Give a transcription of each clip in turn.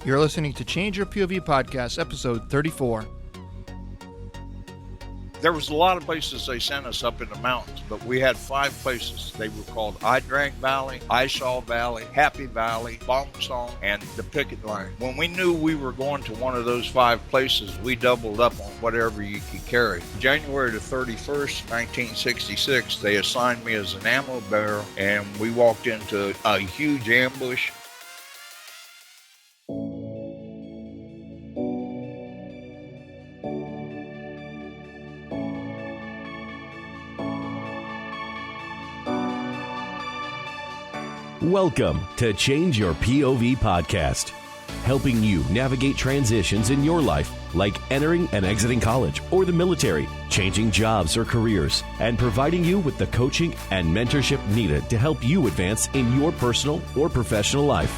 You're listening to Change Your POV Podcast, episode 34. There was a lot of places they sent us up in the mountains, but we had 5 places. They were called I Drank Valley, I Saw Valley, Happy Valley, Bong Song, and the Picket Line. When we knew we were going to one of those 5 places, we doubled up on whatever you could carry. January the 31st, 1966, they assigned me as an ammo bearer, and we walked into a huge ambush. Welcome to Change Your POV Podcast, helping you navigate transitions in your life, like entering and exiting college or the military, changing jobs or careers, and providing you with the coaching and mentorship needed to help you advance in your personal or professional life.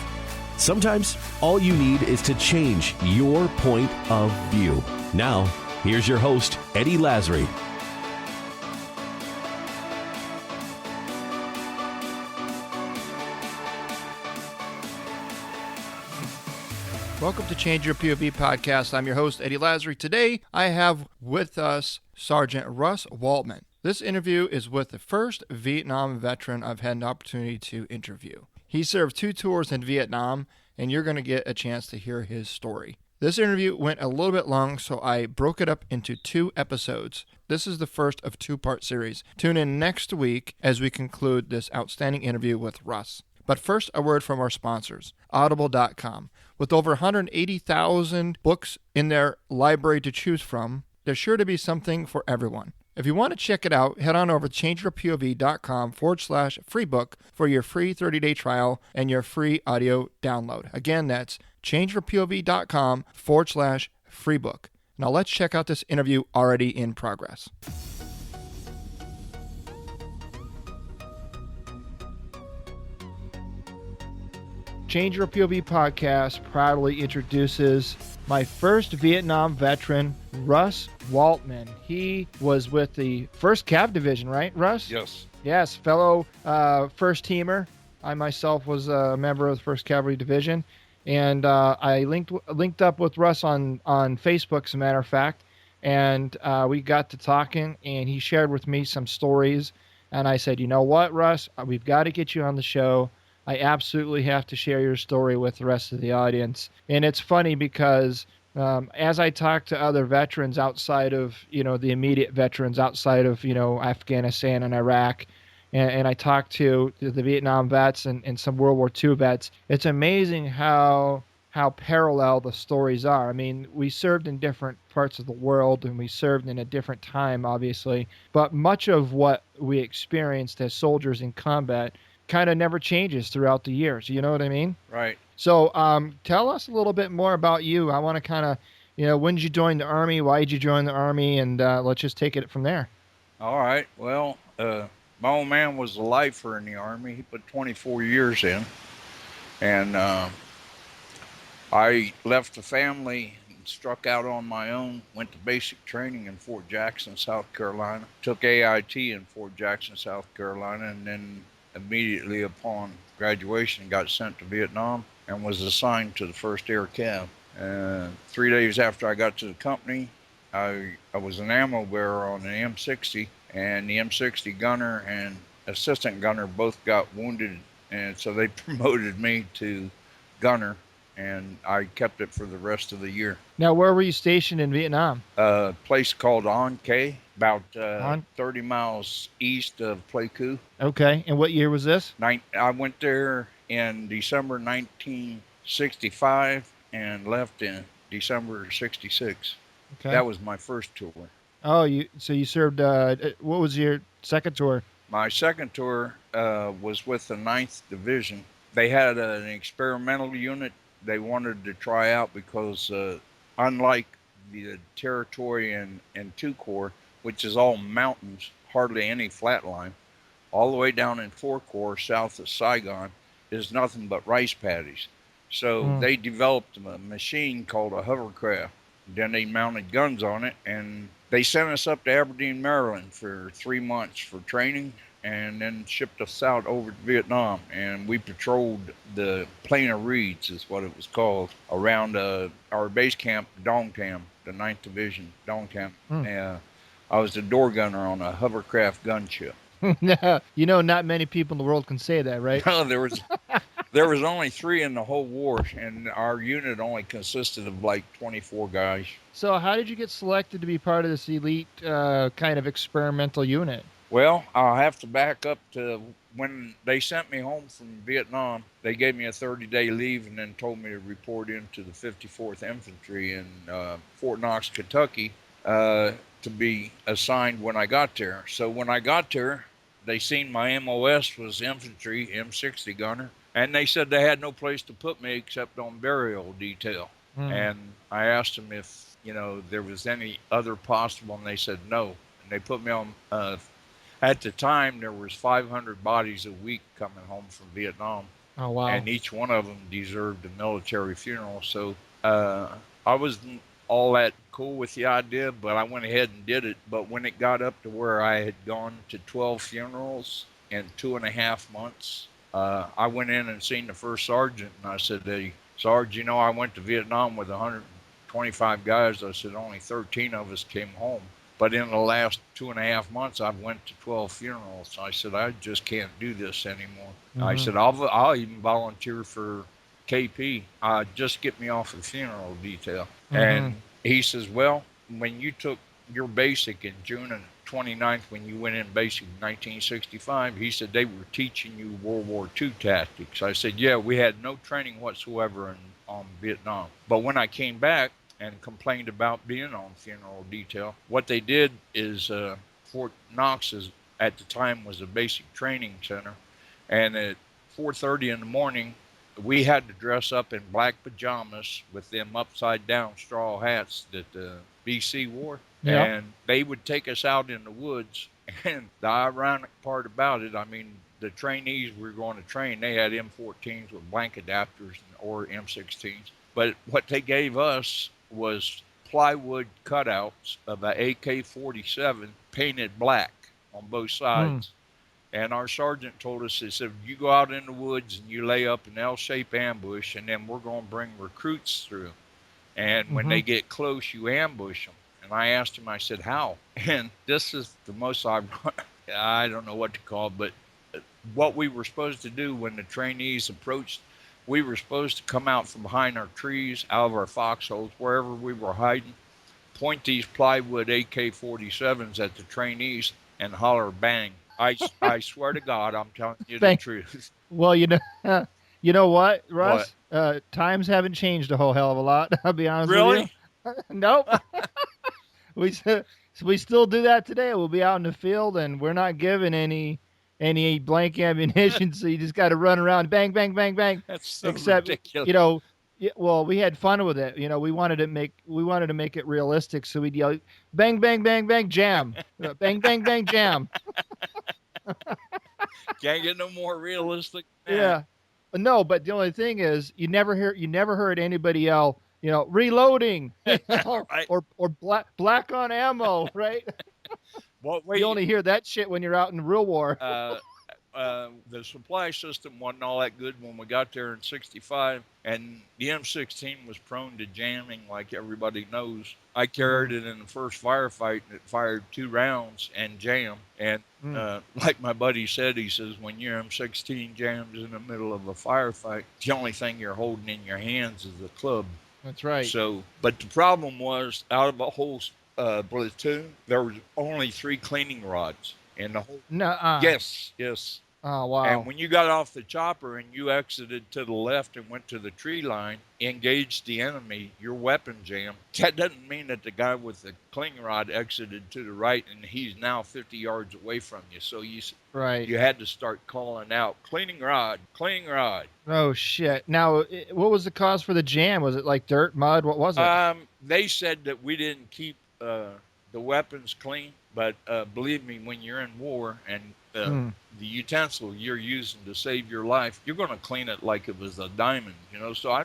Sometimes all you need is to change your point of view. Now, here's your host, Eddie Lazary. Welcome to Change Your POV Podcast. I'm your host, Eddie Lazary. Today, I have with us Sergeant Russ Waltman. This interview is with the first Vietnam veteran I've had an opportunity to interview. He served 2 tours in Vietnam, and you're going to get a chance to hear his story. This interview went a little bit long, so I broke it up into 2 episodes. This is the first of 2-part series. Tune in next week as we conclude this outstanding interview with Russ. But first, a word from our sponsors, Audible.com. With over 180,000 books in their library to choose from, there's sure to be something for everyone. If you want to check it out, head on over to changeyourpov.com/free book for your free 30-day trial and your free audio download. Again, that's changeyourpov.com/free book. Now let's check out this interview already in progress. Change Your POV Podcast proudly introduces my first Vietnam veteran, Russ Waltman. He was with the 1st Cav Division, right, Russ? Yes. Yes, fellow first teamer. I myself was a member of the 1st Cavalry Division, and I linked up with Russ on Facebook, as a matter of fact, and we got to talking, and he shared with me some stories, and I said, you know what, Russ, we've got to get you on the show. I absolutely have to share your story with the rest of the audience. And it's funny because as I talk to other veterans outside of, the immediate veterans outside of, Afghanistan and Iraq, and I talk to the Vietnam vets and some World War II vets, it's amazing how parallel the stories are. I mean, we served in different parts of the world and we served in a different time, obviously, but much of what we experienced as soldiers in combat kind of never changes throughout the years. You know what I mean? Right. So tell us a little bit more about you. I want to kind of, when did you join the Army? Why did you join the Army? And let's just take it from there. All right. Well, my old man was a lifer in the Army. He put 24 years in. And I left the family and struck out on my own, went to basic training in Fort Jackson, South Carolina, took AIT in Fort Jackson, South Carolina, and then immediately upon graduation got sent to Vietnam and was assigned to the 1st Air Cav. 3 days after I got to the company, I was an ammo bearer on an M60, and the M60 gunner and assistant gunner both got wounded, and so they promoted me to gunner, and I kept it for the rest of the year. Now, where were you stationed in Vietnam? A place called An Cay, about 30 miles east of Pleiku. Okay, and what year was this? I went there in December 1965 and left in December 66. Okay. That was my first tour. Oh, so you served, what was your second tour? My second tour was with the 9th Division. They had an experimental unit they wanted to try out because unlike the territory in 2 Corps, which is all mountains, hardly any flatline, all the way down in 4 Corps south of Saigon is nothing but rice paddies. So they developed a machine called a Hovercraft. Then they mounted guns on it, and they sent us up to Aberdeen, Maryland for 3 months for training. and then shipped us out over to Vietnam. And we patrolled the Plain of Reeds, is what it was called, around our base camp, Dong Tam, the 9th Division, Dong Tam. I was the door gunner on a hovercraft gunship. You know, not many people in the world can say that, right? No, there was only 3 in the whole war, and our unit only consisted of like 24 guys. So how did you get selected to be part of this elite kind of experimental unit? Well, I'll have to back up to when they sent me home from Vietnam. They gave me a 30-day leave and then told me to report into the 54th Infantry in Fort Knox, Kentucky, to be assigned when I got there. So when I got there, they seen my MOS was infantry, M60 gunner, and they said they had no place to put me except on burial detail. And I asked them if, there was any other possible, and they said no. And they put me on, at the time, there was 500 bodies a week coming home from Vietnam. Oh, wow. And each one of them deserved a military funeral. So I wasn't all that cool with the idea, but I went ahead and did it. But when it got up to where I had gone to 12 funerals in 2.5 months, I went in and seen the first sergeant, and I said, "Hey, Sarge, I went to Vietnam with 125 guys." I said, "Only 13 of us came home. But in the last 2.5 months, I've went to 12 funerals." I said, "I just can't do this anymore." I said, I'll even volunteer for KP. Just get me off the funeral detail." And he says, "Well, when you took your basic in June and 29th, when you went in basic in 1965, he said they were teaching you World War II tactics." I said, "Yeah, we had no training whatsoever on Vietnam. But when I came back and complained about being on funeral detail, what they did is Fort Knox at the time was a basic training center, and at 4:30 in the morning, we had to dress up in black pajamas with them upside down straw hats that the BC wore. Yeah. And they would take us out in the woods. And the ironic part about it, the trainees we were going to train, they had M14s with blank adapters or M16s. But what they gave us was plywood cutouts of a AK-47 painted black on both sides. And our sergeant told us, he said, "You go out in the woods and you lay up an L-shaped ambush, and then we're going to bring recruits through. And when they get close, you ambush them." And I asked him, I said, "How?" And this is the most I don't know what to call it, but what we were supposed to do when the trainees approached, we were supposed to come out from behind our trees, out of our foxholes, wherever we were hiding, point these plywood AK-47s at the trainees, and holler, "Bang." I swear to God, I'm telling you the truth. Well, you know what, Russ? What? Times haven't changed a whole hell of a lot. I'll be honest with you. Nope. We still do that today. We'll be out in the field, and we're not given any blank ammunition, so you just got to run around, bang, bang, bang, bang. That's so ridiculous. Well, we had fun with it. We wanted to make it realistic, so we'd yell, "Bang, bang, bang, bang, jam!" Bang, bang, bang, jam. Can't get no more realistic. Yeah, no. But the only thing is, you never heard anybody yell, "Reloading," Right. or black on ammo, right? Well, you only hear that shit when you're out in real war. The supply system wasn't all that good when we got there in 65, and the M16 was prone to jamming, like everybody knows. I carried it in the first firefight, and it fired 2 rounds and jammed. And like my buddy said, he says, when your M16 jams in the middle of a firefight, the only thing you're holding in your hands is the club. That's right. So, but the problem was, out of a whole platoon, there was only 3 cleaning rods in the whole. Yes. Oh, wow. And when you got off the chopper and you exited to the left and went to the tree line, engaged the enemy, your weapon jammed. That doesn't mean that the guy with the cleaning rod exited to the right and he's now 50 yards away from you. So you had to start calling out, "Cleaning rod, cleaning rod." Oh, shit. Now, what was the cause for the jam? Was it like dirt, mud? What was it? They said that we didn't keep the weapons clean. But believe me, when you're in war and the utensil you're using to save your life, you're going to clean it like it was a diamond, So I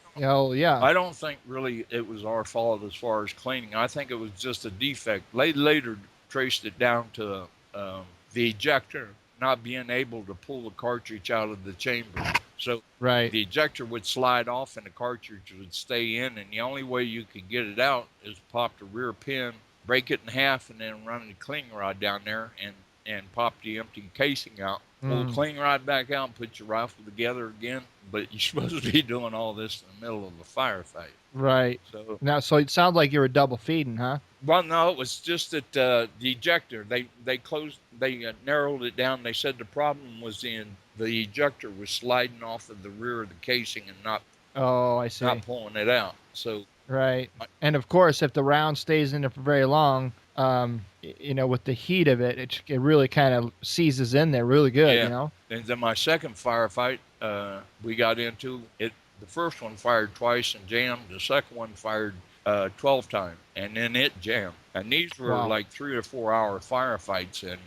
don't think really it was our fault as far as cleaning. I think it was just a defect. They later traced it down to the ejector, not being able to pull the cartridge out of the chamber. So Right. the ejector would slide off and the cartridge would stay in, and the only way you could get it out is pop the rear pin, break it in half, and then run the cling rod down there and pop the empty casing out. Pull the cling rod back out and put your rifle together again. But you're supposed to be doing all this in the middle of a firefight. Right. So it sounds like you were double feeding, huh? Well, no, it was just that the ejector, they narrowed it down. They said the problem was in the ejector was sliding off of the rear of the casing and not pulling it out. So right. And of course, if the round stays in there for very long, with the heat of it, it really kind of seizes in there really good, Yeah. And then my second firefight, we got into it. The first one fired twice and jammed. The second one fired 12 times, and then it jammed. And these were like 3 or 4 hour firefights, and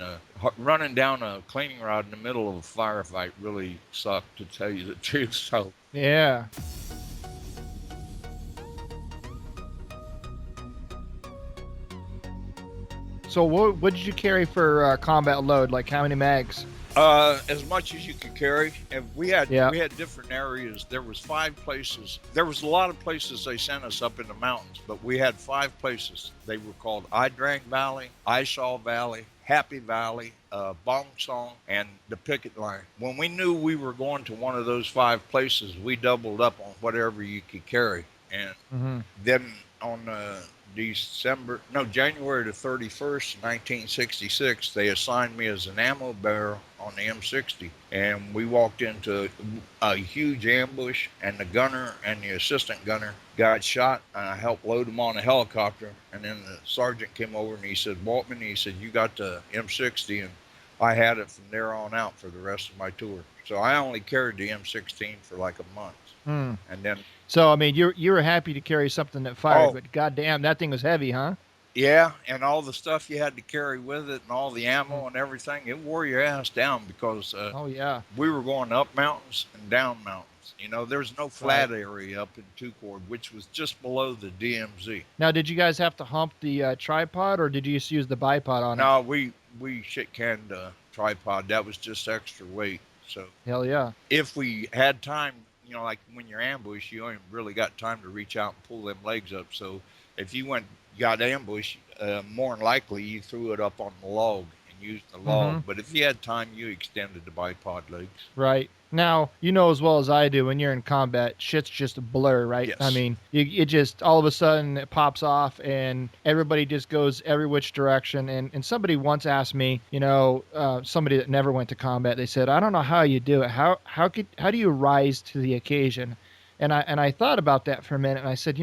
running down a cleaning rod in the middle of a firefight really sucked, to tell you the truth. So yeah. So what did you carry for combat load? Like how many mags? As much as you could carry. And we had different areas. There was 5 places. There was a lot of places they sent us up in the mountains, but we had 5 places. They were called Idrang Valley, Isaw Valley, Happy Valley, Bong Song, and the Picket Line. When we knew we were going to one of those 5 places, we doubled up on whatever you could carry. And then on January the 31st, 1966, they assigned me as an ammo bearer on the M60. And we walked into a huge ambush, and the gunner and the assistant gunner got shot, and I helped load them on a helicopter. And then the sergeant came over and he said, Waltman, he said, you got the M60, and I had it from there on out for the rest of my tour. So I only carried the M16 for like a month. And then so, I mean, you were happy to carry something that fired, but goddamn, that thing was heavy, huh? Yeah, and all the stuff you had to carry with it and all the ammo and everything, it wore your ass down because we were going up mountains and down mountains. There's no flat area up in Two-Chord, which was just below the DMZ. Now, did you guys have to hump the tripod, or did you just use the bipod on it? No, we shit-canned the tripod. That was just extra weight. So hell yeah. If we had time, like when you're ambushed, you ain't really got time to reach out and pull them legs up. So if you got ambushed, more than likely you threw it up on the log and used the log. But if you had time, you extended the bipod legs. Right. Now, as well as I do, when you're in combat, shit's just a blur, right? Yes. I mean, it just, all of a sudden, it pops off, and everybody just goes every which direction. And somebody once asked me, somebody that never went to combat, they said, I don't know how you do it. How do you rise to the occasion? And I thought about that for a minute, and I said,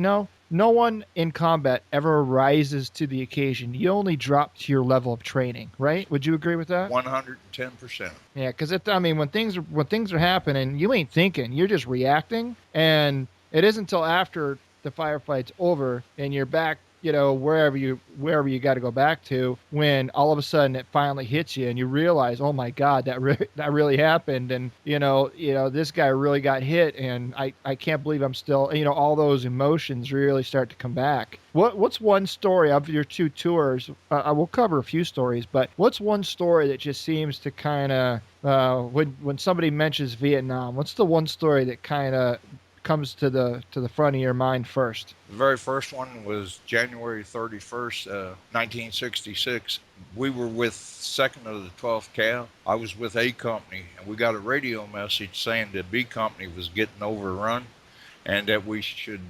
no one in combat ever rises to the occasion. You only drop to your level of training, right? Would you agree with that? 110%. Yeah, because when things are happening, you ain't thinking. You're just reacting, and it isn't until after the firefight's over and you're back, wherever you got to go back to, when all of a sudden it finally hits you and you realize, oh my God, that really happened, and this guy really got hit, and I can't believe I'm still, all those emotions really start to come back. What's one story of your 2 tours? I will cover a few stories, but what's one story that just seems to kind of when somebody mentions Vietnam, what's the one story that kind of comes to the front of your mind first? The very first one was January 31st, 1966. We were with 2nd of the 12th Cav. I was with A Company, and we got a radio message saying that B Company was getting overrun and that we should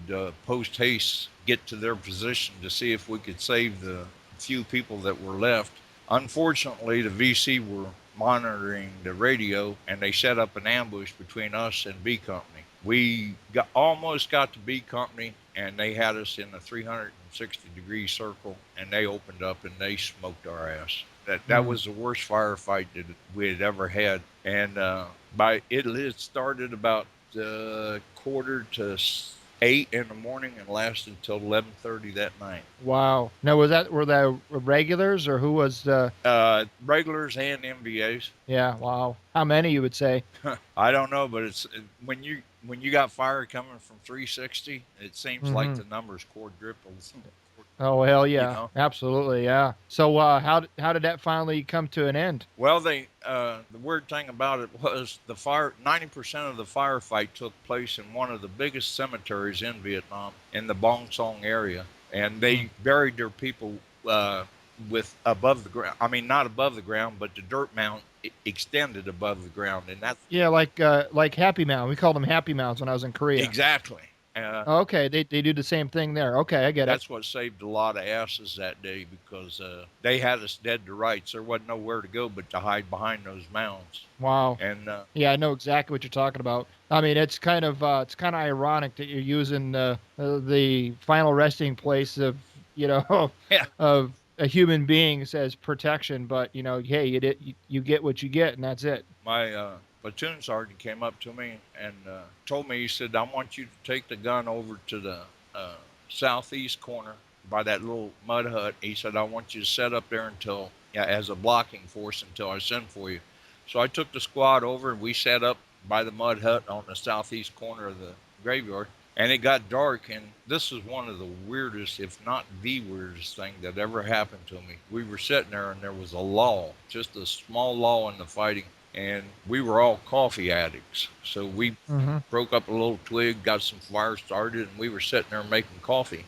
post haste get to their position to see if we could save the few people that were left. Unfortunately, the VC were monitoring the radio, and they set up an ambush between us and B Company. We almost got to B Company, and they had us in a 360-degree circle, and they opened up and they smoked our ass. That was the worst firefight that we had ever had. And it started about 7:45 in the morning and lasted until 11:30 that night. Wow. Now, were they regulars, or who was the regulars and MVAs? Yeah. Wow. How many, you would say? I don't know, but it's when you got fire coming from 360, it seems like the numbers quadrupled. Oh, hell You yeah. know. Absolutely, yeah. So how did that finally come to an end? Well, the weird thing about it was 90% of the firefight took place in one of the biggest cemeteries in Vietnam, in the Bong Song area, and Hmm. they buried their people with above the ground. I mean, not above the ground, but the dirt mound extended above the ground, and that's Yeah, like Happy Mound. We called them Happy Mounds when I was in Korea. exactly. Uh, Oh, okay, they do the same thing there. Okay, I get it. that's what saved a lot of asses that day because they had us dead to rights. There wasn't nowhere to go but to hide behind those mounds. Wow. And Yeah, I know exactly what you're talking about. I mean, it's kind of ironic that you're using the final resting place of yeah, of a human being as protection, but hey, you get what you get, and that's it. my platoon sergeant came up to me and told me, he said, I want you to take the gun over to the uh, southeast corner by that little mud hut. He said, I want you to set up there until, yeah, as a blocking force until I send for you. So I took the squad over and we set up by the mud hut on the southeast corner of the graveyard. And it got dark, and this is one of the weirdest, if not the weirdest thing that ever happened to me. We were sitting there, and there was a lull, just a small lull in the fighting, and we were all coffee addicts. So we Hmm. broke up a little twig, got some fire started, and we were sitting there making coffee.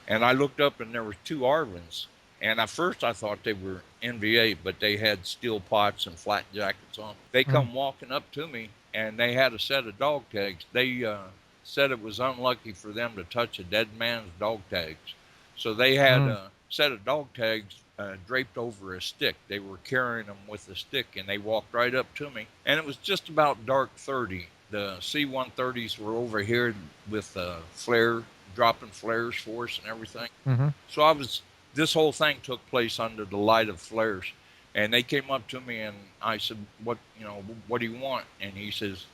And I looked up, and there were two Arvins. And at first I thought they were NVA, but they had steel pots and flat jackets on. They come walking up to me, and they had a set of dog tags. They said it was unlucky for them to touch a dead man's dog tags. So they had Mm-hmm. a set of dog tags draped over a stick. They were carrying them with a stick, and they walked right up to me. And it was just about dark 30. The C-130s were over here with dropping flares for us and everything. Hmm. So this whole thing took place under the light of flares. And they came up to me and I said, what do you want? And he says,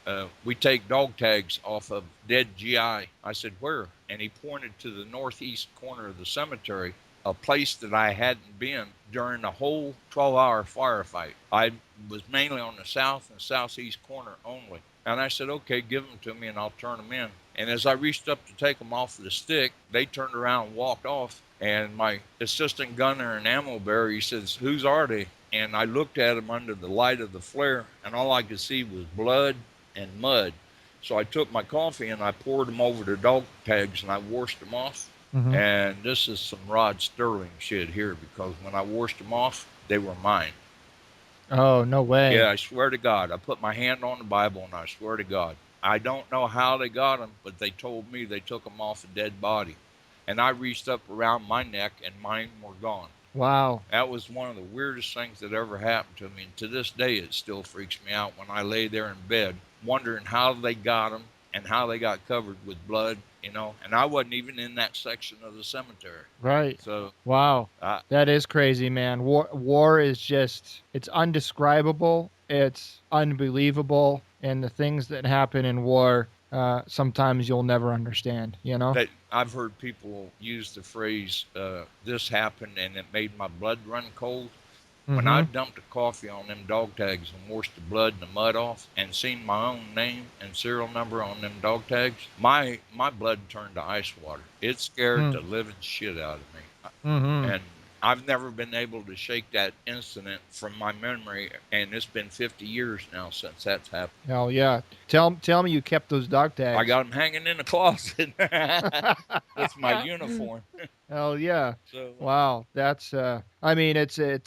we take dog tags off of dead GI. I said, where? And he pointed to the northeast corner of the cemetery, a place that I hadn't been during the whole 12-hour firefight. I was mainly on the south and southeast corner only. And I said, okay, give them to me and I'll turn them in. And as I reached up to take them off the stick, they turned around and walked off. And my assistant gunner and ammo bearer, he says, whose are they? And I looked at him under the light of the flare, and all I could see was blood and mud. So I took my coffee and I poured them over the dog tags and I washed them off. Hmm. And this is some Rod Sterling shit here, because when I washed them off, they were mine. Oh, no way. Yeah, I swear to God. I put my hand on the Bible and I swear to God. I don't know how they got them, but they told me they took them off a dead body. And I reached up around my neck and mine were gone. Wow. That was one of the weirdest things that ever happened to me. And to this day, it still freaks me out when I lay there in bed, wondering how they got them and how they got covered with blood, And I wasn't even in that section of the cemetery. Right. So, Wow. That is crazy, man. War is it's undescribable. It's unbelievable. And the things that happen in war, sometimes you'll never understand, that I've heard people use the phrase, this happened and it made my blood run cold. When I dumped the coffee on them dog tags and washed the blood and the mud off and seen my own name and serial number on them dog tags, my blood turned to ice water. It scared the living shit out of me. Mm-hmm. And I've never been able to shake that incident from my memory, and it's been 50 years now since that's happened. Hell yeah. Tell me you kept those dog tags. I got them hanging in the closet with my uniform. Hell yeah. So, wow. That's I mean, it's a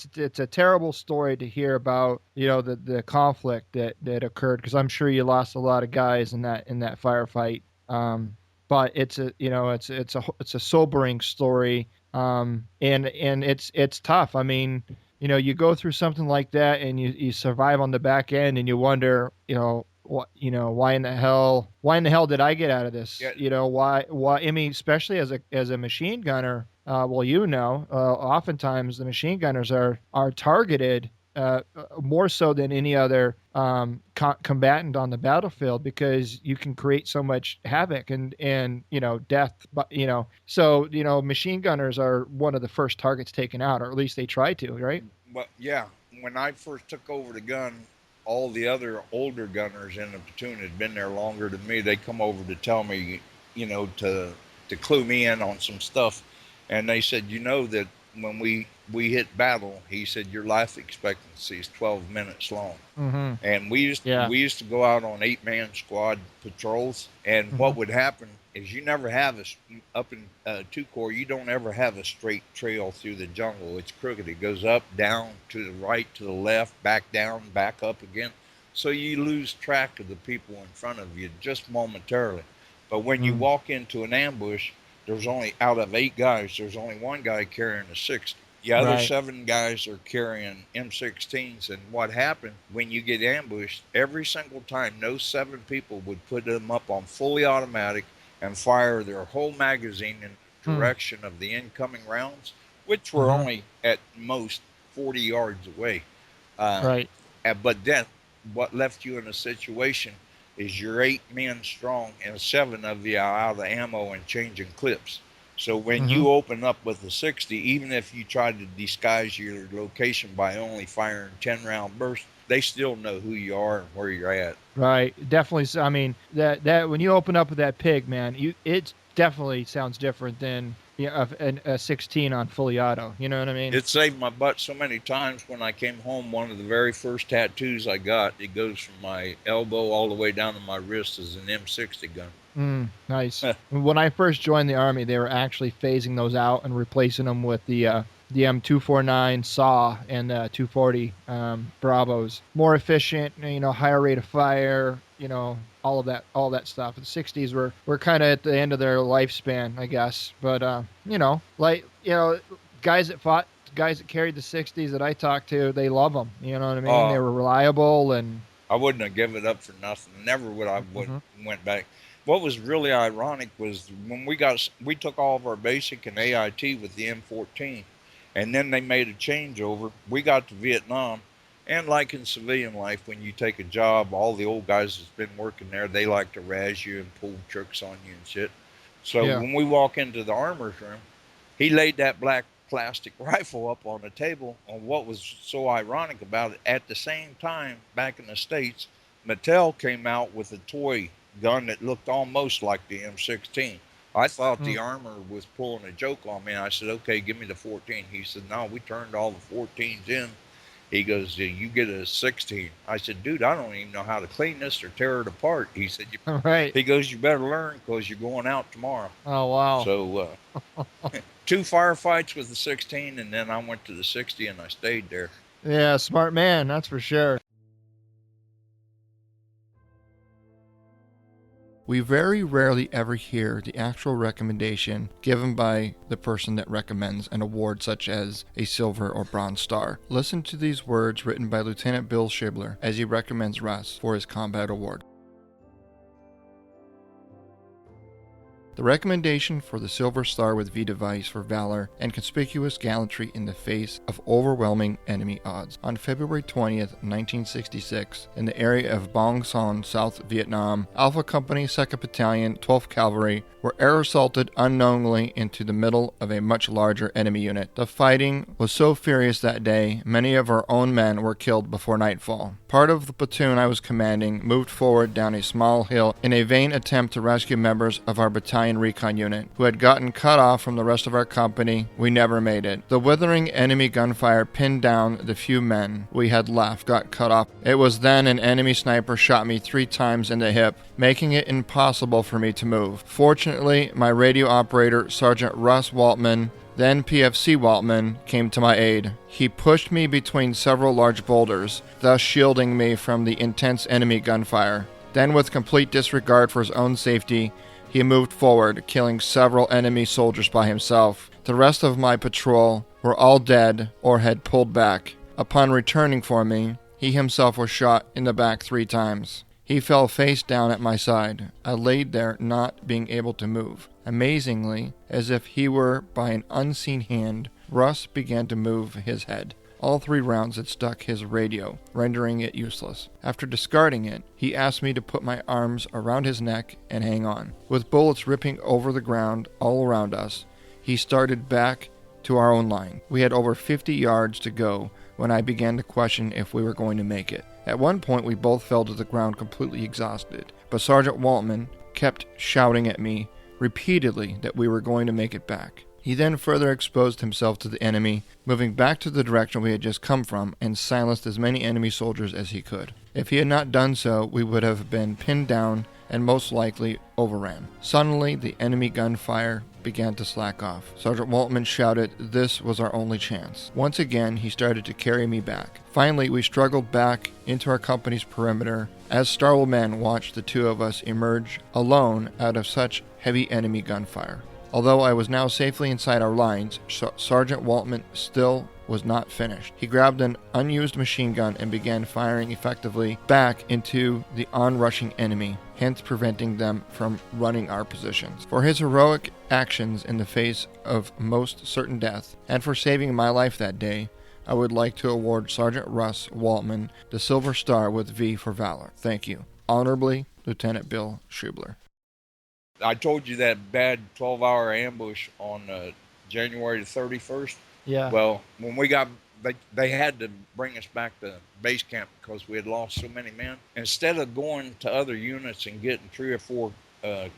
terrible story to hear about, the conflict that occurred, because I'm sure you lost a lot of guys in that firefight. But it's a sobering story. And it's tough. I mean, you go through something like that and you survive on the back end and you wonder, why in the hell did I get out of this? Yeah. Why, I mean, especially as a machine gunner, oftentimes the machine gunners are targeted, more so than any other combatant on the battlefield, because you can create so much havoc and death. But so machine gunners are one of the first targets taken out, or at least they try to, right? Well, yeah. When I first took over the gun, all the other older gunners in the platoon had been there longer than me. They come over to tell me, to clue me in on some stuff. And they said, you know that when we hit battle, he said, your life expectancy is 12 minutes long. Mm-hmm. And we used to go out on 8-man squad patrols, and Mm-hmm. what would happen is you never have up in 2 Corps, you don't ever have a straight trail through the jungle. It's crooked. It goes up, down, to the right, to the left, back down, back up again. So you lose track of the people in front of you just momentarily. But when you walk into an ambush, there's only, out of 8 guys, there's only 1 guy carrying a 60. The other 7 guys are carrying M16s. And what happened when you get ambushed, every single time, those 7 people would put them up on fully automatic and fire their whole magazine in the direction of the incoming rounds, which were only at most 40 yards away. But then what left you in a situation is you're 8 men strong and 7 of you are out of ammo and changing clips. So when you open up with a 60, even if you try to disguise your location by only firing 10-round bursts, they still know who you are and where you're at. Right. Definitely. I mean, that when you open up with that pig, man, it definitely sounds different than a 16 on fully auto. You know what I mean? It saved my butt so many times. When I came home, one of the very first tattoos I got, it goes from my elbow all the way down to my wrist, is an M60 gun. Nice. When I first joined the Army, they were actually phasing those out and replacing them with the M249 SAW and 240 Bravos. More efficient, higher rate of fire, all that stuff. The 60s were kind of at the end of their lifespan, I guess. But guys that carried the 60s that I talked to, they love them. You know what I mean? They were reliable, and I wouldn't have given it up for nothing. Never would I went back. What was really ironic was when we took all of our basic and AIT with the M14, and then they made a changeover. We got to Vietnam, and like in civilian life, when you take a job, all the old guys that's been working there, they like to razz you and pull tricks on you and shit. So when we walk into the armor's room, he laid that black plastic rifle up on the table. And what was so ironic about it, at the same time, back in the States, Mattel came out with a toy gun that looked almost like the M16. I thought the armor was pulling a joke on me. I said, okay, give me the 14. He said, no, we turned all the 14s in. He goes, you get a 16. I said, dude, I don't even know how to clean this or tear it apart. He said, He goes, you better learn because you're going out tomorrow. Oh, wow. So 2 firefights with the 16, and then I went to the 60 and I stayed there. Yeah, smart man, that's for sure. We very rarely ever hear the actual recommendation given by the person that recommends an award such as a Silver or Bronze Star. Listen to these words written by Lieutenant Bill Shibler as he recommends Russ for his combat award. The recommendation for the Silver Star with V device for valor and conspicuous gallantry in the face of overwhelming enemy odds. On February 20th, 1966, in the area of Bong Son, South Vietnam, Alpha Company, 2nd Battalion, 12th Cavalry were air assaulted unknowingly into the middle of a much larger enemy unit. The fighting was so furious that day, many of our own men were killed before nightfall. Part of the platoon I was commanding moved forward down a small hill in a vain attempt to rescue members of our battalion recon unit who had gotten cut off from the rest of our company. We never made it. The withering enemy gunfire pinned down the few men we had left, got cut off. It was then an enemy sniper shot me 3 times in the hip, making it impossible for me to move. Fortunately, my radio operator, Sergeant Russ Waltman, then PFC Waltman, came to my aid. He pushed me between several large boulders, thus shielding me from the intense enemy gunfire. Then, with complete disregard for his own safety, he moved forward, killing several enemy soldiers by himself. The rest of my patrol were all dead or had pulled back. Upon returning for me, he himself was shot in the back 3 times. He fell face down at my side. I laid there, not being able to move. Amazingly, as if he were by an unseen hand, Russ began to move his head. All 3 rounds had stuck his radio, rendering it useless. After discarding it, he asked me to put my arms around his neck and hang on. With bullets ripping over the ground all around us, he started back to our own line. We had over 50 yards to go when I began to question if we were going to make it. At one point, we both fell to the ground completely exhausted, but Sergeant Waltman kept shouting at me repeatedly that we were going to make it back. He then further exposed himself to the enemy, moving back to the direction we had just come from, and silenced as many enemy soldiers as he could. If he had not done so, we would have been pinned down and most likely overran. Suddenly, the enemy gunfire began to slack off. Sergeant Waltman shouted, "This was our only chance." Once again, he started to carry me back. Finally, we struggled back into our company's perimeter as startled men watched the two of us emerge alone out of such heavy enemy gunfire. Although I was now safely inside our lines, Sergeant Waltman still was not finished. He grabbed an unused machine gun and began firing effectively back into the onrushing enemy, hence preventing them from running our positions. For his heroic actions in the face of most certain death, and for saving my life that day, I would like to award Sergeant Russ Waltman the Silver Star with V for Valor. Thank you. Honorably, Lieutenant Bill Schubler. I told you that bad 12-hour ambush on January the 31st. Yeah. Well, when we got, they had to bring us back to base camp because we had lost so many men. Instead of going to other units and getting 3 or 4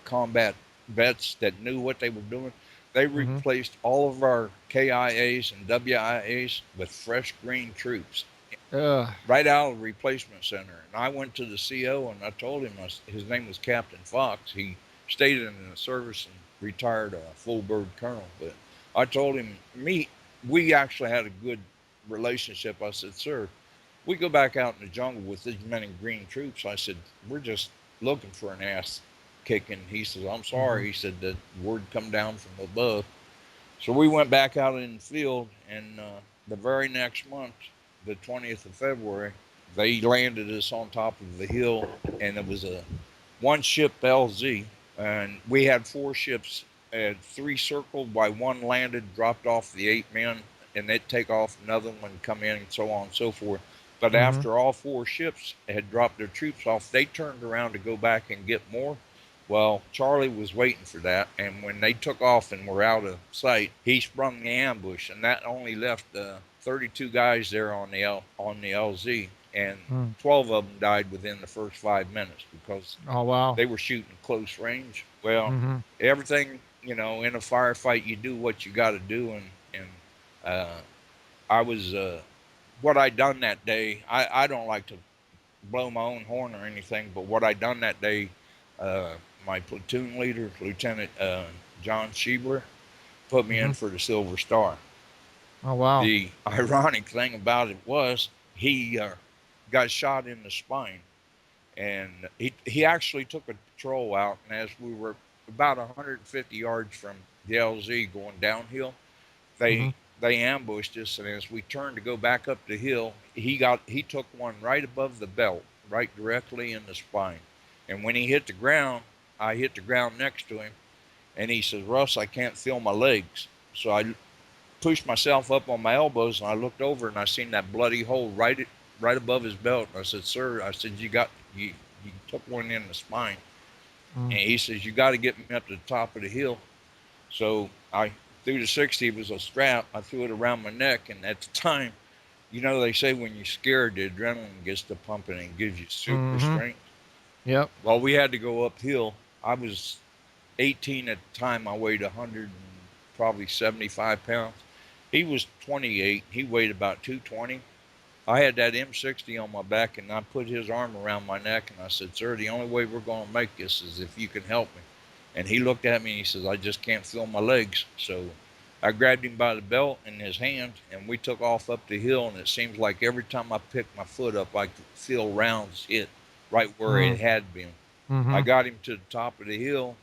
combat vets that knew what they were doing, they replaced all of our KIAs and WIAs with fresh green troops. Right out of the replacement center. And I went to the CO and I told him, his name was Captain Fox. He stayed in the service and retired a full bird colonel. But I told him, we actually had a good relationship. I said, "Sir, we go back out in the jungle with these many green troops." I said, "We're just looking for an ass kicking." He says, "I'm sorry." He said, "The word come down from above." So we went back out in the field, and the very next month, the 20th of February, they landed us on top of the hill, and it was a one-ship LZ, and we had 4 ships. 3 circled by 1 landed, dropped off the 8 men, and they'd take off another one, come in, and so on and so forth. But after all 4 ships had dropped their troops off, they turned around to go back and get more. Well, Charlie was waiting for that, and when they took off and were out of sight, he sprung the ambush, and that only left 32 guys there on the LZ, and 12 of them died within the first 5 minutes because they were shooting close range. Well, everything, in a firefight, you do what you got to do, and I was what I done that day. I don't like to blow my own horn or anything, but what I done that day, my platoon leader, Lieutenant John Schiebler, put me in for the Silver Star. Oh, wow. The ironic thing about it was he got shot in the spine, and he actually took a patrol out, and as we were about 150 yards from the LZ going downhill, they ambushed us, and as we turned to go back up the hill, he took one right above the belt, right directly in the spine. And when he hit the ground, I hit the ground next to him, and he says, "Russ, I can't feel my legs." So I pushed myself up on my elbows, and I looked over, and I seen that bloody hole right above his belt. And I said, "Sir," I said, you took one in the spine." And he says, "You got to get me up to the top of the hill." So I threw the 60, it was a strap, I threw it around my neck, and at the time, they say when you're scared, the adrenaline gets to pumping and gives you super strength. Yep. Well, we had to go uphill. I was 18 at the time. I weighed 175 pounds. He was 28. He weighed about 220. I had that M60 on my back, and I put his arm around my neck, and I said, "Sir, the only way we're going to make this is if you can help me." And he looked at me, and he says, "I just can't feel my legs." So I grabbed him by the belt in his hand, and we took off up the hill, and it seems like every time I picked my foot up, I could feel rounds hit right where it had been. I got him to the top of the hill.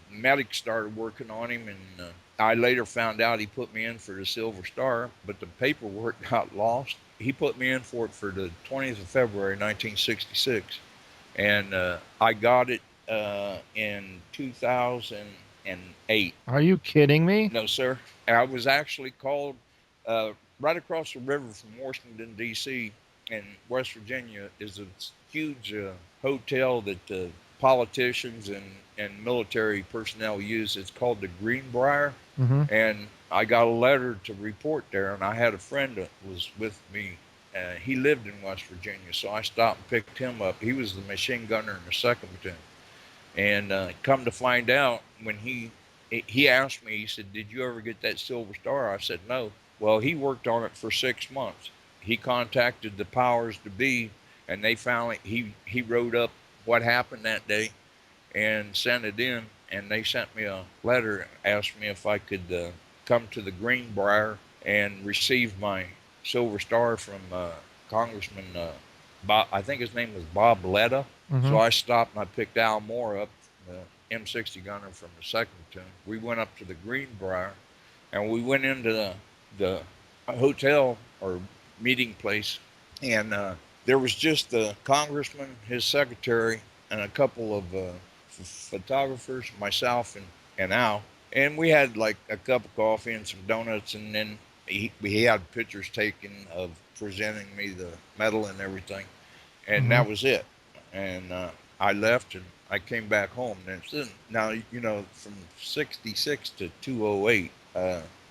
Medics started working on him, and I later found out he put me in for the Silver Star, but the paperwork got lost. He put me in for it for the 20th of February, 1966, and I got it in 2008. Are you kidding me? No, sir. I was actually called right across the river from Washington, D.C., in West Virginia is a huge hotel that politicians and military personnel use. It's called the Greenbrier, and I got a letter to report there, and I had a friend that was with me. He lived in West Virginia, so I stopped and picked him up. He was the machine gunner in the 2nd Platoon. And come to find out, when he he asked me, he said, "Did you ever get that Silver Star?" I said, "No." Well, he worked on it for 6 months. He contacted the powers to be, and they finally, he wrote up what happened that day and sent it in, and they sent me a letter and asked me if I could come to the Greenbrier and receive my Silver Star from Congressman Bob, I think his name was Bob Letta. So I stopped and I picked Al Moore up, the M60 gunner from the 2nd Platoon. We went up to the Greenbrier, and we went into the hotel or meeting place, and there was just the congressman, his secretary, and a couple of photographers, myself and Al. And we had like a cup of coffee and some donuts, and then he had pictures taken of presenting me the medal and everything. And that was it. And I left and I came back home. And now, you know, from 66 to 208,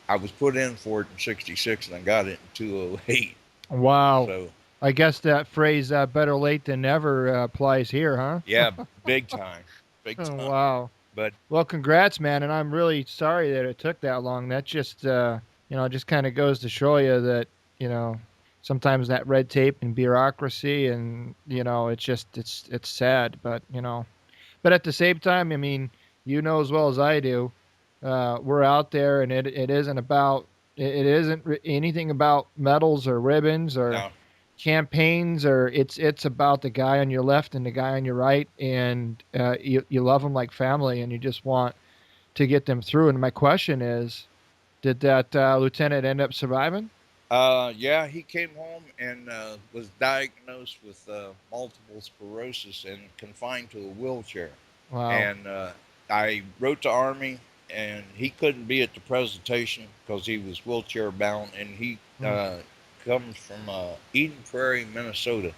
I was put in for it in 66 and I got it in 208. Wow. So I guess that phrase, better late than never, applies here, huh? yeah, big time. Big time. Oh, wow. But well, congrats, man. And I'm really sorry that it took that long. That just, just kind of goes to show you that, sometimes that red tape and bureaucracy and, it's sad, but at the same time, I mean, as well as I do, we're out there and it isn't anything about medals or ribbons or campaigns, or it's about the guy on your left and the guy on your right, and you love them like family and you just want to get them through. And my question is, did that lieutenant end up surviving? Yeah, he came home and was diagnosed with multiple sclerosis and confined to a wheelchair. Wow. And I wrote to Army, and he couldn't be at the presentation because he was wheelchair bound, and he comes from Eden Prairie, Minnesota.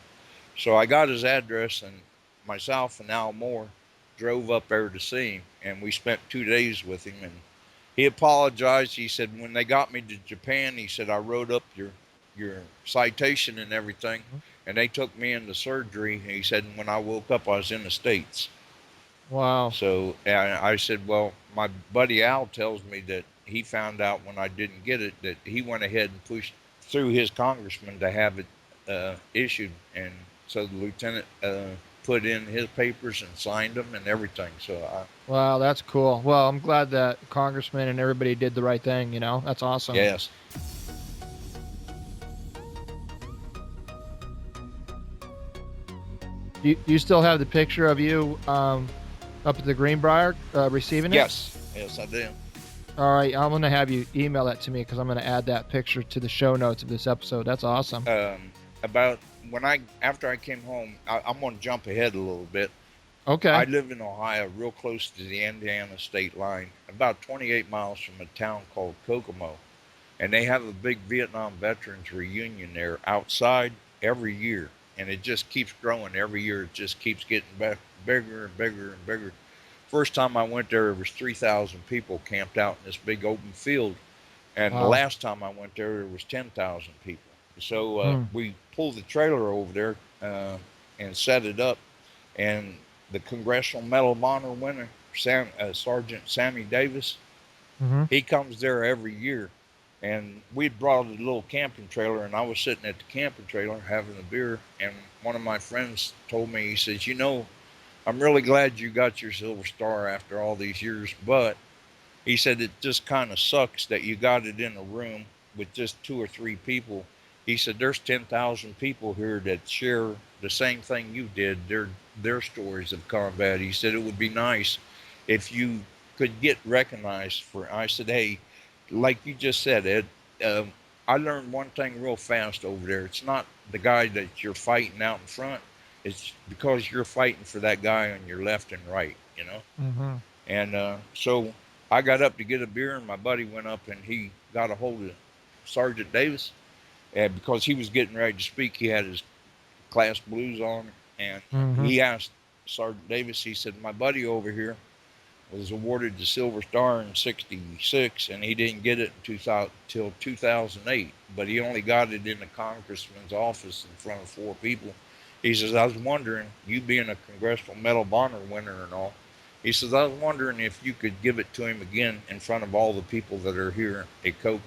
So I got his address, and myself and Al Moore drove up there to see him, and we spent 2 days with him. And he apologized. He said, when they got me to Japan, he said, I wrote up your citation and everything, and they took me into surgery. And he said, when I woke up, I was in the States. Wow. So I said, well, my buddy Al tells me that he found out when I didn't get it, that he went ahead and pushed through his congressman to have it issued. And so the lieutenant put in his papers and signed them and everything. So wow, that's cool. Well, I'm glad that congressman and everybody did the right thing. That's awesome. Yes. You still have the picture of you up at the Greenbrier receiving it? Yes, I do. All right, I'm going to have you email that to me because I'm going to add that picture to the show notes of this episode. That's awesome. About after I came home, I'm going to jump ahead a little bit. Okay. I live in Ohio, real close to the Indiana state line, about 28 miles from a town called Kokomo. And they have a big Vietnam veterans reunion there outside every year. And it just keeps growing every year. It just keeps getting bigger and bigger and bigger. First time I went there was 3,000 people camped out in this big open field. And the last time I went there was 10,000 people. So we pulled the trailer over there and set it up. And the Congressional Medal of Honor winner, Sergeant Sammy Davis, he comes there every year. And we brought a little camping trailer, and I was sitting at the camping trailer having a beer, and one of my friends told me, he says, I'm really glad you got your Silver Star after all these years, but he said it just kind of sucks that you got it in a room with just 2 or 3 people. He said there's 10,000 people here that share the same thing you did, their stories of combat. He said it would be nice if you could get recognized for. I said, hey, like you just said, Ed, I learned one thing real fast over there. It's not the guy that you're fighting out in front. It's because you're fighting for that guy on your left and right, And so I got up to get a beer, and my buddy went up and he got a hold of Sergeant Davis. And because he was getting ready to speak, he had his class blues on. And he asked Sergeant Davis, he said, my buddy over here was awarded the Silver Star in 66, and he didn't get it till 2008. But he only got it in the congressman's office in front of 4 people. He says, I was wondering, you being a Congressional Medal of Honor winner and all, He says, I was wondering if you could give it to him again in front of all the people that are here at Kokomo.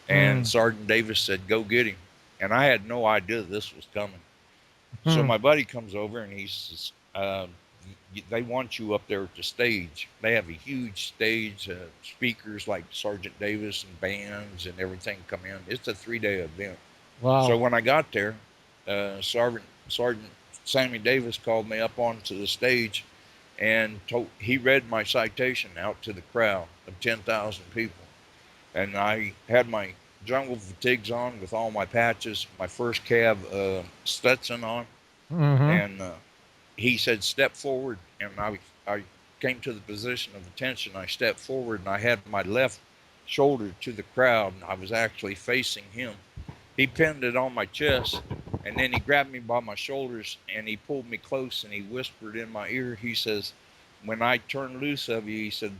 And Sergeant Davis said, go get him. And I had no idea this was coming. So my buddy comes over and he says, they want you up there at the stage. They have a huge stage, speakers like Sergeant Davis and bands and everything come in. It's a 3-day event. Wow. So when I got there, Sergeant Sammy Davis called me up onto the stage and he read my citation out to the crowd of 10,000 people. And I had my jungle fatigues on with all my patches, my first Cav Stetson on. And he said, step forward. And I came to the position of attention. I stepped forward and I had my left shoulder to the crowd. And I was actually facing him. He pinned it on my chest, and then he grabbed me by my shoulders and he pulled me close and he whispered in my ear. He says, when I turn loose of you, he said,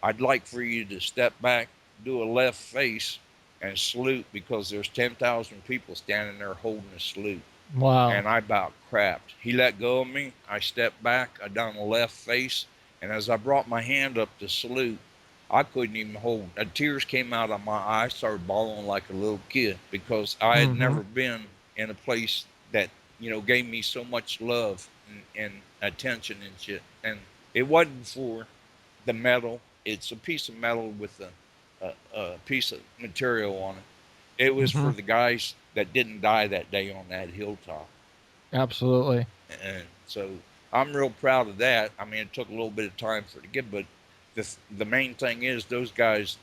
I'd like for you to step back, do a left face, and salute, because there's 10,000 people standing there holding a salute. Wow. And I about crapped. He let go of me. I stepped back. I done a left face. And as I brought my hand up to salute, I couldn't even hold. Tears came out of my eyes. Started bawling like a little kid, because I had never been in a place that, gave me so much love and attention and shit. And it wasn't for the medal. It's a piece of metal with a piece of material on it. It was for the guys that didn't die that day on that hilltop. Absolutely. And so I'm real proud of that. I mean, it took a little bit of time for it to get, but the main thing is those guys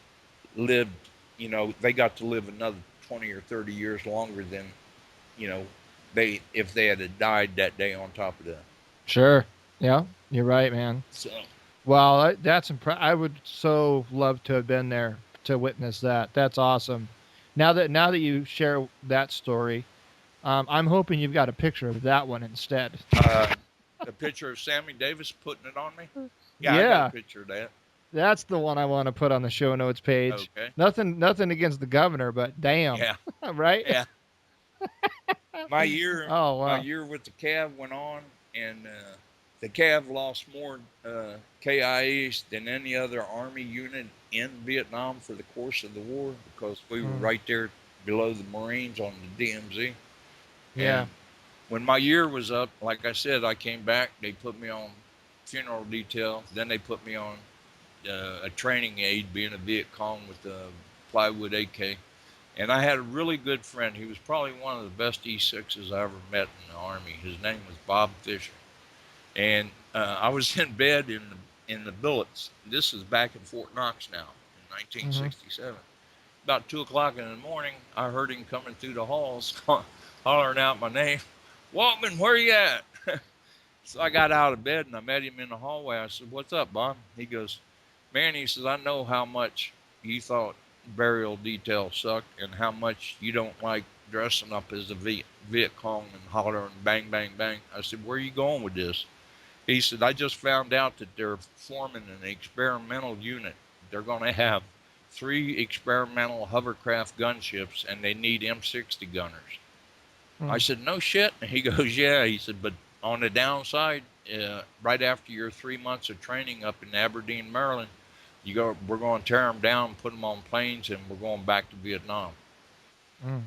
lived, they got to live another 20 or 30 years longer than, if they had died that day on top of that. Sure. Yeah, you're right, man. So, well, that's I would so love to have been there to witness that. That's awesome. Now that you share that story, I'm hoping you've got a picture of that one instead. A picture of Sammy Davis putting it on me? Yeah. I got a picture of that. That's the one I want to put on the show notes page. Okay. Nothing against the governor, but damn. Yeah. Right? Yeah. My year with the Cav went on, and the Cav lost more KIAs than any other Army unit in Vietnam for the course of the war, because we were right there below the Marines on the DMZ. Yeah. And when my year was up, like I said, I came back. They put me on funeral detail. Then they put me on a training aid, being a Viet Cong with the plywood AK. And I had a really good friend. He was probably one of the best E6s I ever met in the Army. His name was Bob Fisher. And I was in bed in the billets. This is back in Fort Knox now, in 1967. About 2 o'clock in the morning, I heard him coming through the halls, hollering out my name. Waltman, where you at? So I got out of bed and I met him in the hallway. I said, what's up, Bob? He goes, man, he says, I know how much you thought burial detail sucked and how much you don't like dressing up as a Viet Cong and hollering bang, bang, bang. I said, where are you going with this? He said, I just found out that they're forming an experimental unit. They're going to have 3 experimental hovercraft gunships, and they need M60 gunners. I said, no shit. And he goes, yeah. He said, but on the downside, right after your 3 months of training up in Aberdeen, Maryland, we're going to tear them down, put them on planes, and we're going back to Vietnam.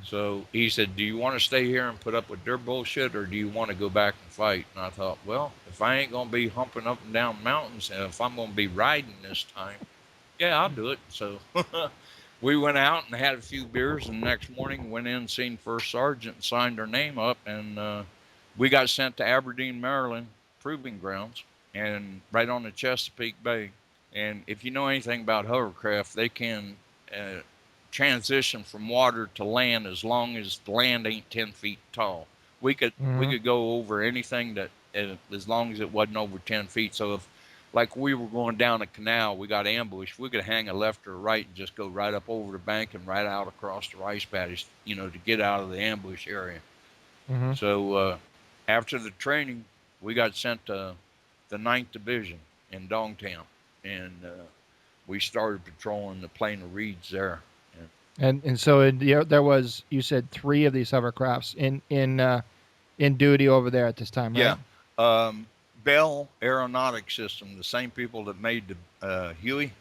So he said, do you want to stay here and put up with their bullshit, or do you want to go back and fight? And I thought, well, if I ain't going to be humping up and down mountains, and if I'm going to be riding this time, yeah, I'll do it. So we went out and had a few beers, and the next morning went in, seen First Sergeant, and signed our name up, and we got sent to Aberdeen, Maryland, proving grounds, and right on the Chesapeake Bay. And if you know anything about hovercraft, they can transition from water to land as long as the land ain't 10 feet tall. We could go over anything that as long as it wasn't over 10 feet. So if, like, we were going down a canal, we got ambushed, we could hang a left or a right and just go right up over the bank and right out across the rice paddies, to get out of the ambush area. So after the training, we got sent to the 9th Division in Dongtown, and we started patrolling the Plain of Reeds there. And so there was, you said, 3 of these hovercrafts in duty over there at this time, right? Yeah. Bell Aeronautics System, the same people that made the Huey,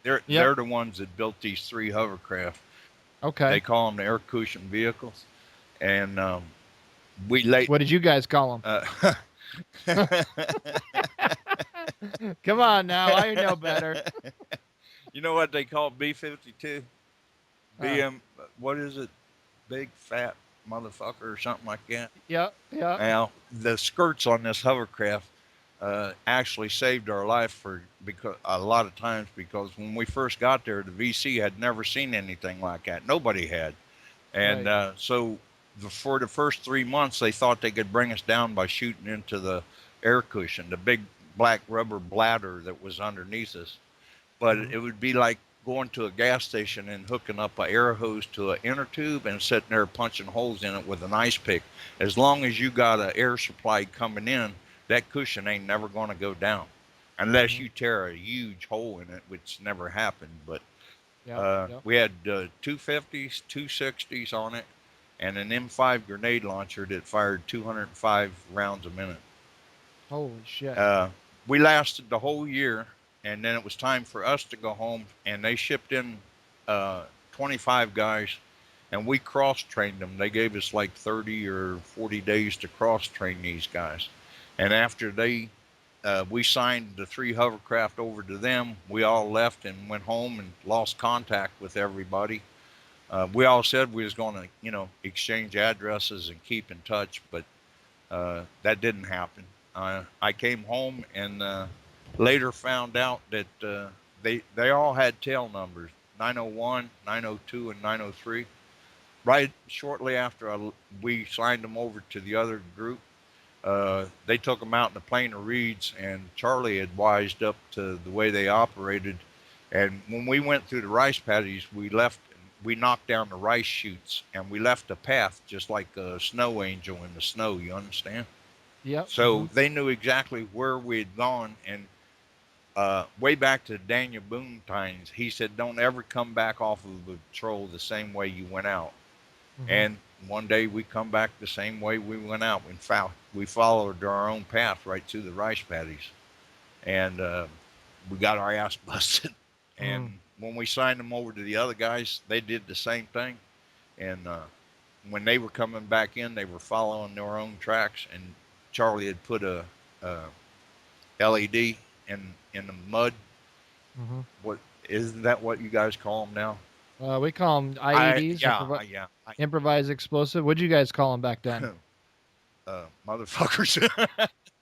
they're Yep. they're the ones that built these 3 hovercraft. Okay. They call them the air cushion vehicles, and we late. What did you guys call them? Come on now, I know better. You know what they call B-52? BM, what is it? Big fat motherfucker or something like that. Yep. Now the skirts on this hovercraft actually saved our life because a lot of times, because when we first got there, the VC had never seen anything like that. Nobody had, and Right. so for the first 3 months, they thought they could bring us down by shooting into the air cushion, the big black rubber bladder that was underneath us. But it would be like going to a gas station and hooking up an air hose to an inner tube and sitting there punching holes in it with an ice pick. As long as you got an air supply coming in, that cushion ain't never going to go down unless you tear a huge hole in it, which never happened. But Yep. we had 250s, 260s on it, and an M5 grenade launcher that fired 205 rounds a minute. Holy shit. We lasted the whole year, and then it was time for us to go home, and they shipped in 25 guys, and we cross-trained them. They gave us like 30 or 40 days to cross-train these guys. And after we signed the 3 hovercraft over to them, we all left and went home and lost contact with everybody. We all said we was going to, exchange addresses and keep in touch, but that didn't happen. I came home and later found out that they all had tail numbers, 901, 902, and 903. Right shortly after we signed them over to the other group, they took them out in the Plain of Reeds, and Charlie had wised up to the way they operated. And when we went through the rice paddies, we knocked down the rice chutes, and we left a path just like a snow angel in the snow, you understand? Yep. So they knew exactly where we had gone. And way back to Daniel Boone times, he said, don't ever come back off of the patrol the same way you went out. And one day we come back the same way we went out. In fact, we followed our own path right through the rice paddies, and we got our ass busted. And when we signed them over to the other guys, they did the same thing. And when they were coming back in, they were following their own tracks, and Charlie had put a LED in the mud. What isn't that what you guys call them now? We call them IEDs. Yeah. Improvised explosive. What'd you guys call them back then? Motherfuckers.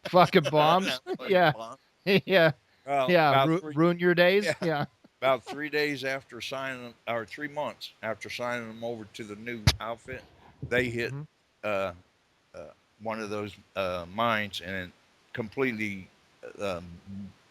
Fucking bombs. Yeah. Bomb. Yeah. About Ruin your days. Yeah. About 3 days after signing them, or 3 months after signing them over to the new outfit, they hit one of those mines, and it completely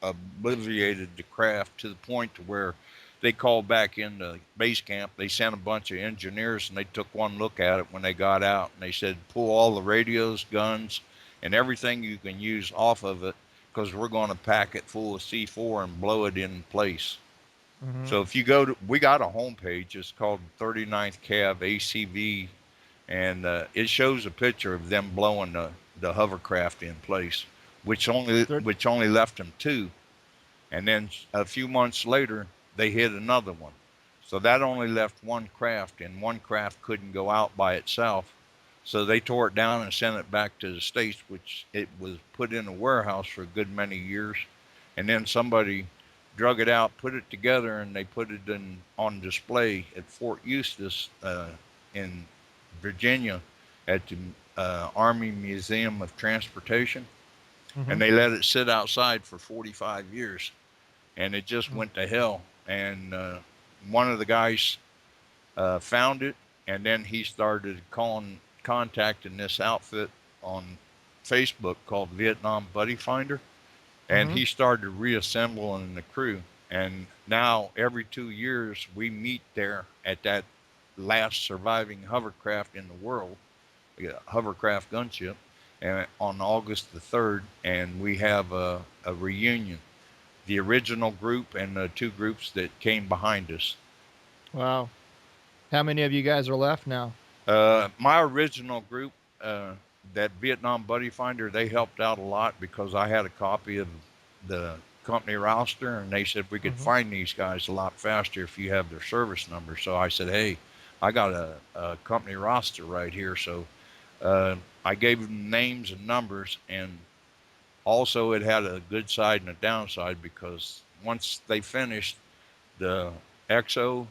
obliterated the craft to the point to where they called back into base camp. They sent a bunch of engineers, and they took one look at it when they got out, and they said, pull all the radios, guns, and everything you can use off of it, because we're going to pack it full of C4 and blow it in place. So if you go to, we got a homepage, it's called 39th Cav ACV, and it shows a picture of them blowing the hovercraft in place, which only left them 2. And then a few months later, they hit another one. So that only left 1 craft, and 1 craft couldn't go out by itself. So they tore it down and sent it back to the States, which it was put in a warehouse for a good many years. And then somebody drug it out, put it together, and they put it on display at Fort Eustis in Virginia at the Army Museum of Transportation. And they let it sit outside for 45 years. And it just went to hell. And one of the guys found it, and then he started contacting this outfit on Facebook called Vietnam Buddy Finder, and he started reassembling the crew. And now every 2 years we meet there at that last surviving hovercraft in the world, Hovercraft Gunship, and on August the 3rd, and we have a reunion. The original group and the 2 groups that came behind us. Wow. How many of you guys are left now? My original group, that Vietnam Buddy Finder, they helped out a lot because I had a copy of the company roster, and they said we could find these guys a lot faster if you have their service number. So I said, hey, I got a company roster right here. So I gave them names and numbers, and also it had a good side and a downside because once they finished, the XO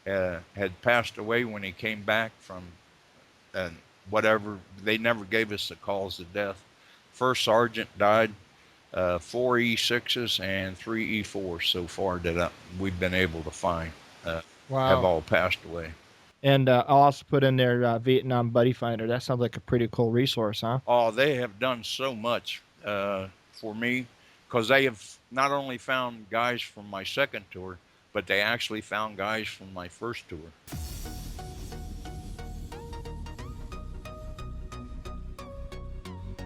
had passed away when he came back from whatever. They never gave us the cause of death. First sergeant died, 4 E6s and 3 E4s so far that we've been able to find have all passed away. And I'll also put in there Vietnam Buddy Finder. That sounds like a pretty cool resource, huh? Oh, they have done so much for me because they have not only found guys from my second tour, but they actually found guys from my first tour.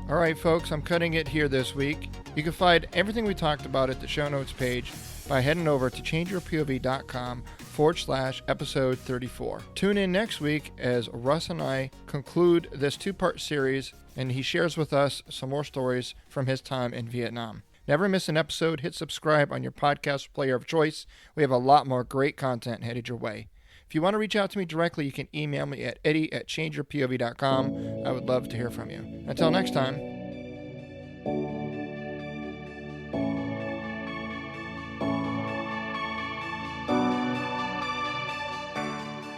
All right, folks, I'm cutting it here this week. You can find everything we talked about at the show notes page by heading over to changeyourpov.com/episode 34. Tune in next week as Russ and I conclude this 2-part series, and he shares with us some more stories from his time in Vietnam. Never miss an episode. Hit subscribe on your podcast player of choice. We have a lot more great content headed your way. If you want to reach out to me directly, you can email me at eddie@changeyourpov.com. I would love to hear from you. Until next time.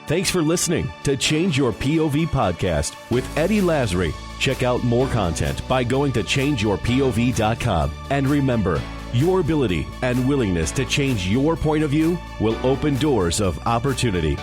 Thanks for listening to Change Your POV Podcast with Eddie Lazary. Check out more content by going to changeyourpov.com. And remember, your ability and willingness to change your point of view will open doors of opportunity.